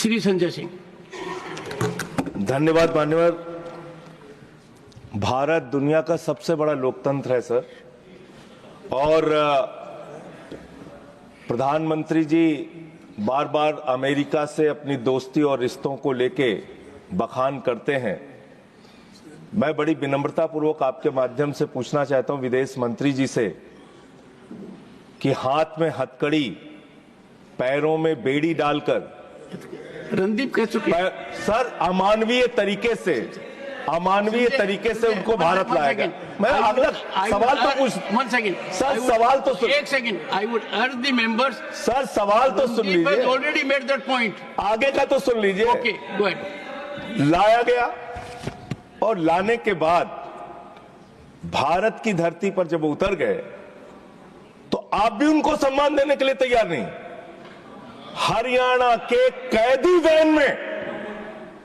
श्री संजय सिंह। धन्यवाद मान्यवर। भारत दुनिया का सबसे बड़ा लोकतंत्र है सर, और प्रधानमंत्री जी बार बार अमेरिका से अपनी दोस्ती और रिश्तों को लेके बखान करते हैं। मैं बड़ी विनम्रता पूर्वक आपके माध्यम से पूछना चाहता हूं विदेश मंत्री जी से कि हाथ में हथकड़ी, पैरों में बेड़ी डालकर रणदीप कह चुके सर अमानवीय तरीके से उनको भारत लाया गया। मैं अगला सवाल तो पूछ सर, सवाल तो सुन, एक सेकंड। आई वुड अर्ज द मेंबर्स, सर सवाल तो सुन लीजिए। ऑलरेडी मेड दैट पॉइंट, आगे का तो सुन लीजिए। Okay go ahead. लाया गया और लाने के बाद भारत की धरती पर जब उतर गए तो आप भी उनको सम्मान देने के लिए तैयार नहीं। हरियाणा के कैदी वैन में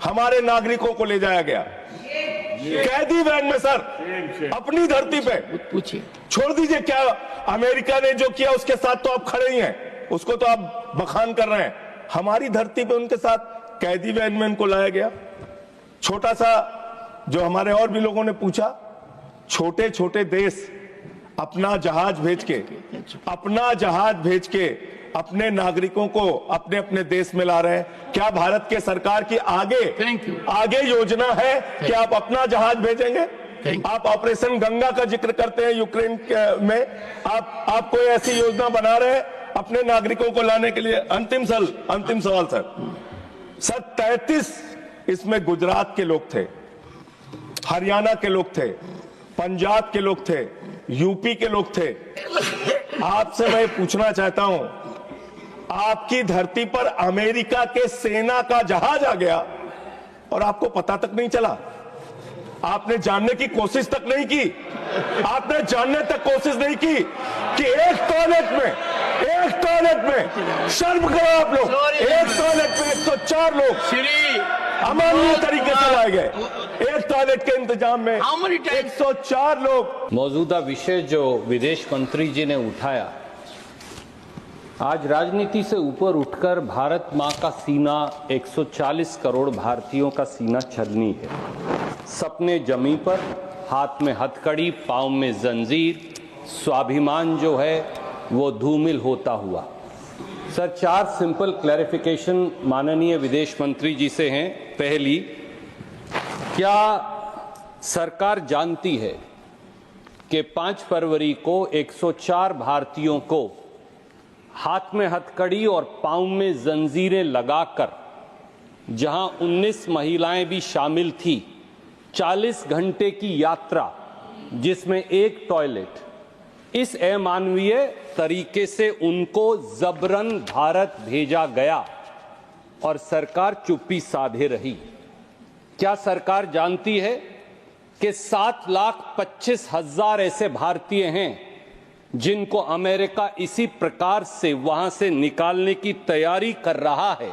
हमारे नागरिकों को ले जाया गया, कैदी वैन में सर, अपनी धरती पे। पूछिए, छोड़ दीजिए क्या अमेरिका ने जो किया उसके साथ तो आप खड़े ही हैं, उसको तो आप बखान कर रहे हैं। हमारी धरती पे उनके साथ कैदी वैन में उनको लाया गया। छोटा सा, जो हमारे और भी लोगों ने पूछा, छोटे छोटे देश अपना जहाज भेज के अपने नागरिकों को अपने अपने देश में ला रहे हैं। क्या भारत के सरकार की आगे योजना है कि आप अपना जहाज भेजेंगे? आप ऑपरेशन गंगा का जिक्र करते हैं यूक्रेन में, आप कोई ऐसी योजना बना रहे हैं अपने नागरिकों को लाने के लिए? अंतिम सवाल सर 33 इसमें गुजरात के लोग थे, हरियाणा के लोग थे, पंजाब के लोग थे, यूपी के लोग थे। आपसे मैं पूछना चाहता हूं, आपकी धरती पर अमेरिका के सेना का जहाज आ गया और आपको पता तक नहीं चला? आपने जानने की कोशिश तक नहीं की? आपने जानने तक कोशिश नहीं की कि एक टॉयलेट में शर्म करो आप लोग, एक टॉयलेट में 104 लोग अमानवीय तरीके से लाए गए। एक टॉयलेट के इंतजाम में 104 लोग। मौजूदा विषय जो विदेश मंत्री जी ने उठाया, आज राजनीति से ऊपर उठकर भारत मां का सीना 140 करोड़ भारतीयों का सीना छलनी है। सपने जमी पर, हाथ में हथकड़ी, पांव में जंजीर, स्वाभिमान जो है वो धूमिल होता हुआ। सर 4 सिंपल क्लैरिफिकेशन माननीय विदेश मंत्री जी से हैं। पहली, क्या सरकार जानती है कि 5 फरवरी को 104 भारतीयों को हाथ में हथकड़ी और पांव में जंजीरें लगाकर, जहां 19 महिलाएं भी शामिल थी, 40 घंटे की यात्रा जिसमें एक टॉयलेट, इस अमानवीय तरीके से उनको जबरन भारत भेजा गया और सरकार चुप्पी साधे रही? क्या सरकार जानती है कि 7,25,000 ऐसे भारतीय हैं जिनको अमेरिका इसी प्रकार से वहां से निकालने की तैयारी कर रहा है?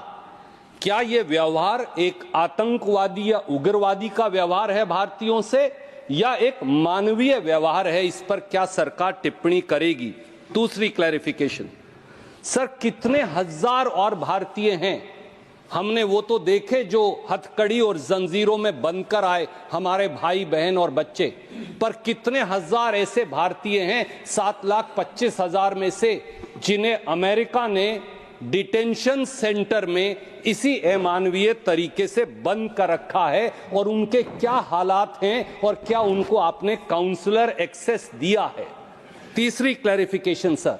क्या यह व्यवहार एक आतंकवादी या उग्रवादी का व्यवहार है भारतीयों से, या एक मानवीय व्यवहार है? इस पर क्या सरकार टिप्पणी करेगी? दूसरी क्लैरिफिकेशन, सर कितने हजार और भारतीय हैं? हमने वो तो देखे जो हथकड़ी और जंजीरों में बंधकर आए, हमारे भाई बहन और बच्चे, पर कितने हजार ऐसे भारतीय हैं 7,25,000 में से जिन्हें अमेरिका ने डिटेंशन सेंटर में इसी अमानवीय तरीके से बंद कर रखा है? और उनके क्या हालात हैं और क्या उनको आपने काउंसलर एक्सेस दिया है? तीसरी क्लैरिफिकेशन सर,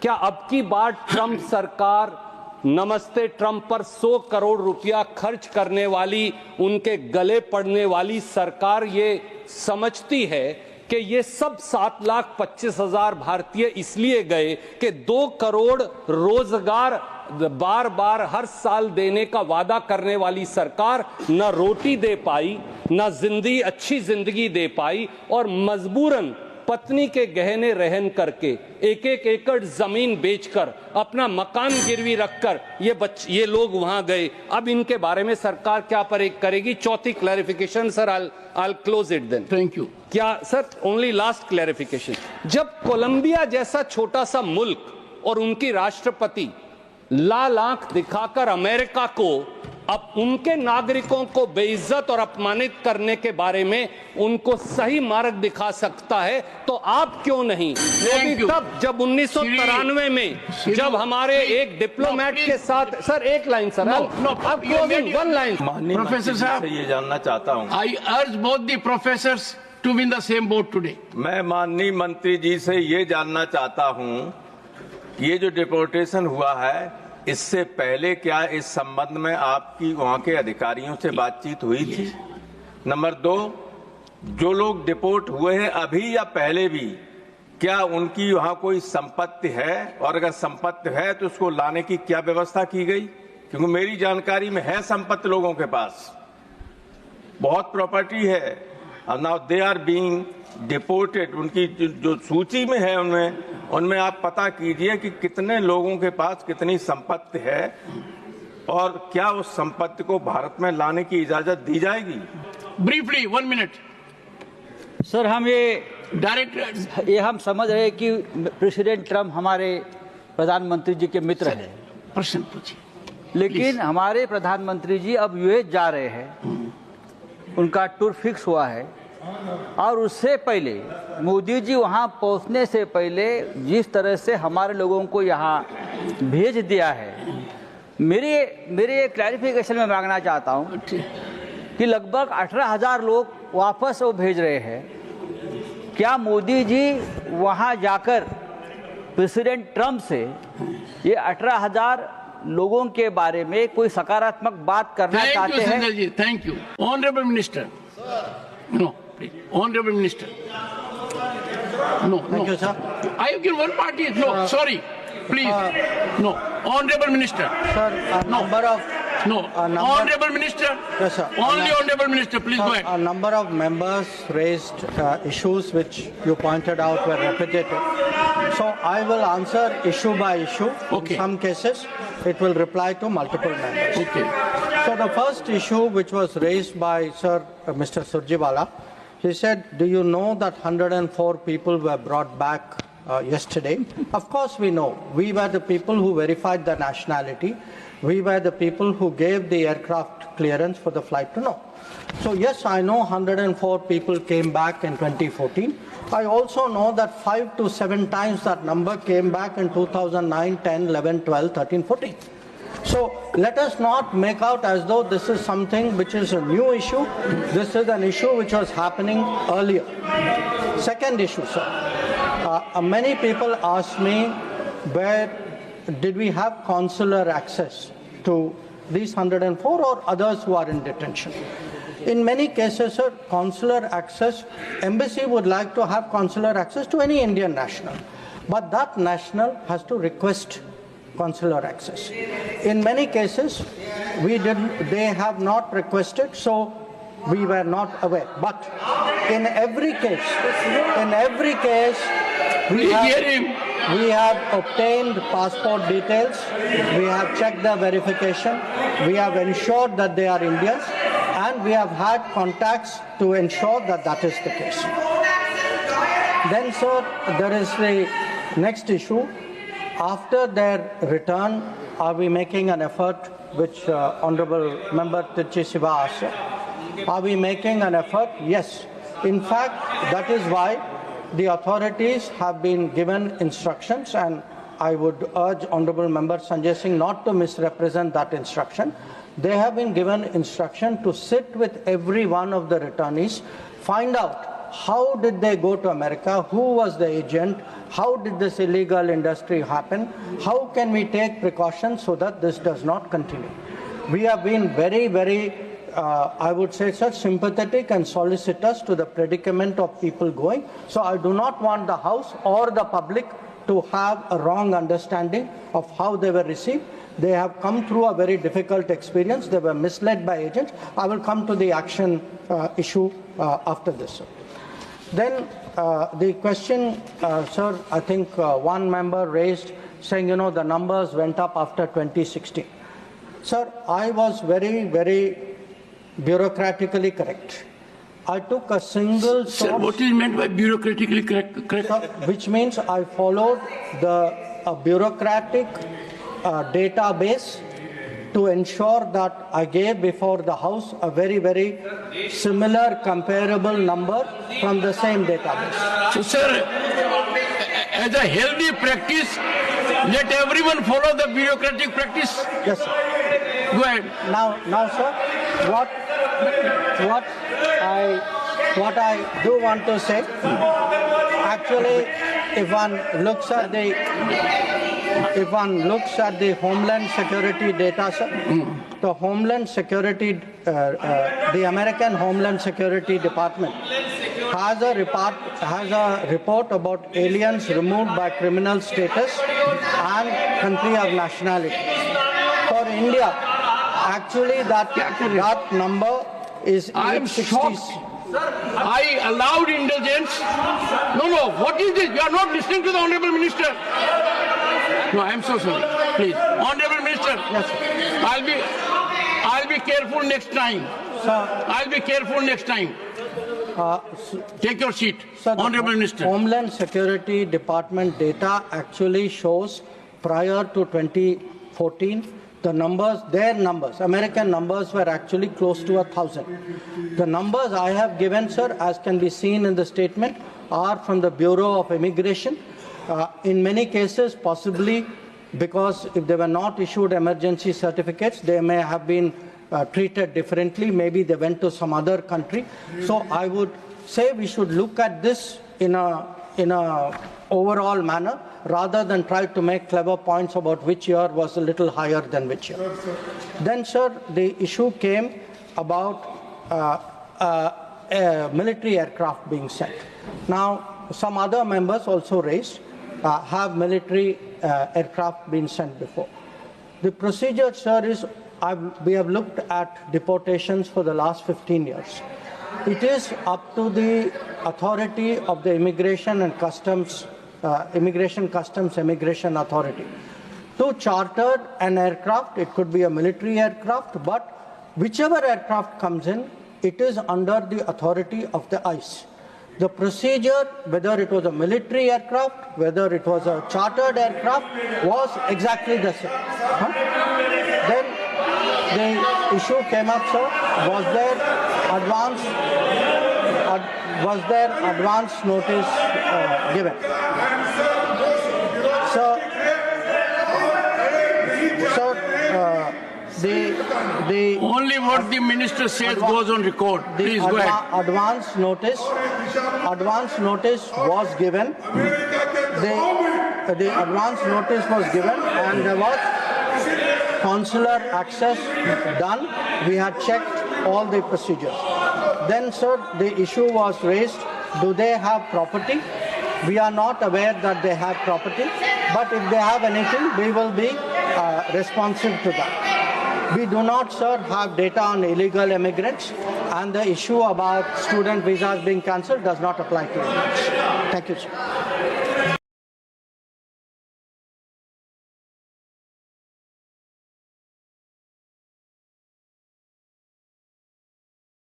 क्या अब की बार ट्रंप सरकार नमस्ते ट्रंप पर 100 करोड़ रुपया खर्च करने वाली, उनके गले पड़ने वाली सरकार ये समझती है कि ये सब 7,25,000 भारतीय इसलिए गए कि 2 करोड़ रोजगार बार बार हर साल देने का वादा करने वाली सरकार न रोटी दे पाई, न अच्छी जिंदगी दे पाई, और मजबूरन पत्नी के गहने रहन करके एक एकड़ जमीन बेचकर अपना मकान गिरवी रखकर ये लोग वहां गए? अब इनके बारे में सरकार क्या करेगी? चौथी clarification sir, I'll close it then. Thank you. क्या सर, ओनली लास्ट क्लैरिफिकेशन, जब कोलंबिया जैसा छोटा सा मुल्क और उनकी राष्ट्रपति लाल आंख दिखाकर अमेरिका को अब उनके नागरिकों को बेइज्जत और अपमानित करने के बारे में उनको सही मार्ग दिखा सकता है, तो आप क्यों नहीं? तब जब 1993 में जब हमारे एक डिप्लोमेट के साथ, सर एक line sir, one line. Professor साहब, ये जानना चाहता हूँ, I urge both the professors to be in the same boat today. मैं माननीय मंत्री जी से ये जानना चाहता हूँ, ये जो डिपोर्टेशन हुआ है, इससे पहले क्या इस संबंध में आपकी वहां के अधिकारियों से बातचीत हुई थी? नंबर 2, जो लोग डिपोर्ट हुए हैं अभी या पहले भी, क्या उनकी वहां कोई संपत्ति है, और अगर संपत्ति है तो उसको लाने की क्या व्यवस्था की गई? क्योंकि मेरी जानकारी में है संपत्ति लोगों के पास, बहुत प्रॉपर्टी है, और now they are being deported. उनकी जो सूची में है उनमें आप पता कीजिए कि कितने लोगों के पास कितनी संपत्ति है, और क्या उस संपत्ति को भारत में लाने की इजाजत दी जाएगी? Briefly, 1 minute. सर, हम Director, हम समझ रहे हैं कि प्रेसिडेंट ट्रम्प हमारे प्रधानमंत्री जी के मित्र हैं, प्रश्न पूछिए। लेकिन हमारे प्रधानमंत्री जी अब यूएस जा रहे हैं, उनका टूर फिक्स हुआ है, और उससे पहले मोदी जी वहां पहुंचने से पहले जिस तरह से हमारे लोगों को यहां भेज दिया है, मेरे क्लैरिफिकेशन में मांगना चाहता हूं कि लगभग 18,000 लोग वापस वो भेज रहे हैं। क्या मोदी जी वहां जाकर प्रेसिडेंट ट्रम्प से ये 18,000 लोगों के बारे में कोई सकारात्मक बात करना चाहते हैं? Thank you. Honourable minister, no please, honourable minister, no, Thank you, sir. I have given one party, no, sorry, please, no, honorable minister, Sir, a no, number of no, honorable minister, Yes, sir. only honorable minister, please go ahead. a number of members raised issues which you pointed out were repetitive. So I will answer issue by issue. Okay. In some cases, it will reply to multiple members. Okay. So the first issue which was raised by Sir Mr. Surjewala, he said, do you know that 104 people were brought back yesterday? Of course we know. We were the people who verified the nationality. We were the people who gave the aircraft clearance for the flight to know. So yes, I know 104 people came back in 2014. I also know that 5 to 7 times that number came back in 2009, 10, 11, 12, 13, 14. So let us not make out as though this is something which is a new issue. This is an issue which was happening earlier. Second issue, sir. Many people ask me, where did we have consular access to these 104 or others who are in detention? In many cases, sir, consular access, embassy would like to have consular access to any Indian national, but that national has to request consular access. In many cases, they have not requested, so we were not aware. But in every case, we have obtained passport details, we have checked the verification, we have ensured that they are Indians, and we have had contacts to ensure that that is the case. Then, sir, there is the next issue. After their return, are we making an effort, which Honorable Member Tirchi Siva asked? Are we making an effort? Yes. In fact, that is why the authorities have been given instructions, and I would urge Honorable Member Sanjay Singh not to misrepresent that instruction. They have been given instruction to sit with every one of the returnees, find out how did they go to America, who was the agent, how did this illegal industry happen, how can we take precautions so that this does not continue. We have been very, very, I would say, such sympathetic and solicitous to the predicament of people going. So I do not want the House or the public to have a wrong understanding of how they were received. They have come through a very difficult experience. They were misled by agents. I will come to the action issue after this, sir. Then the question, sir, I think one member raised saying, you know, the numbers went up after 2016. Sir, I was very, very bureaucratically correct. I took a single source. Sir, what is meant by bureaucratically correct? Sir, which means I followed a bureaucratic database to ensure that I gave before the House a very, very similar comparable number from the same database. So, sir, as a healthy practice, let everyone follow the bureaucratic practice. Yes, sir. Go ahead. Now, sir, what I do want to say, actually, if one looks at the Homeland Security data, sir, the Homeland Security, the American Homeland Security Department has a report about aliens removed by criminal status and country of nationality. For India, actually that number is 860. I'm shocked. I allowed indulgence. No, what is this? You are not listening to the Honorable Minister. No, I'm so sorry. Please. Honorable Minister. Yes, sir. I'll be careful next time. Sir, I'll be careful next time. Take your seat. Sir, Honorable Minister. Homeland Security Department data actually shows prior to 2014, their numbers, American numbers were actually close to 1,000. The numbers I have given, sir, as can be seen in the statement, are from the Bureau of Immigration. In many cases, possibly because if they were not issued emergency certificates, they may have been treated differently. Maybe they went to some other country. So I would say we should look at this in a overall manner, rather than try to make clever points about which year was a little higher than which year. Then, sir, the issue came about military aircraft being sent. Now, some other members also raised, have military aircraft been sent before? The procedure, sir, is we have looked at deportations for the last 15 years. It is up to the authority of the Immigration Customs Authority to charter an aircraft. It could be a military aircraft, but whichever aircraft comes in, it is under the authority of the ICE. The procedure, whether it was a military aircraft, whether it was a chartered aircraft, was exactly the same. Then the issue came up, sir, was there advance notice given? The only what the minister says goes on record. Please go ahead. Advance notice was given. The advance notice was given, and there was consular access done. We had checked all the procedures. Then, sir, the issue was raised, do they have property? We are not aware that they have property, but if they have anything, we will be responsive to that. We do not, sir, have data on illegal immigrants, and the issue about student visas being cancelled does not apply to immigrants. Thank you, sir.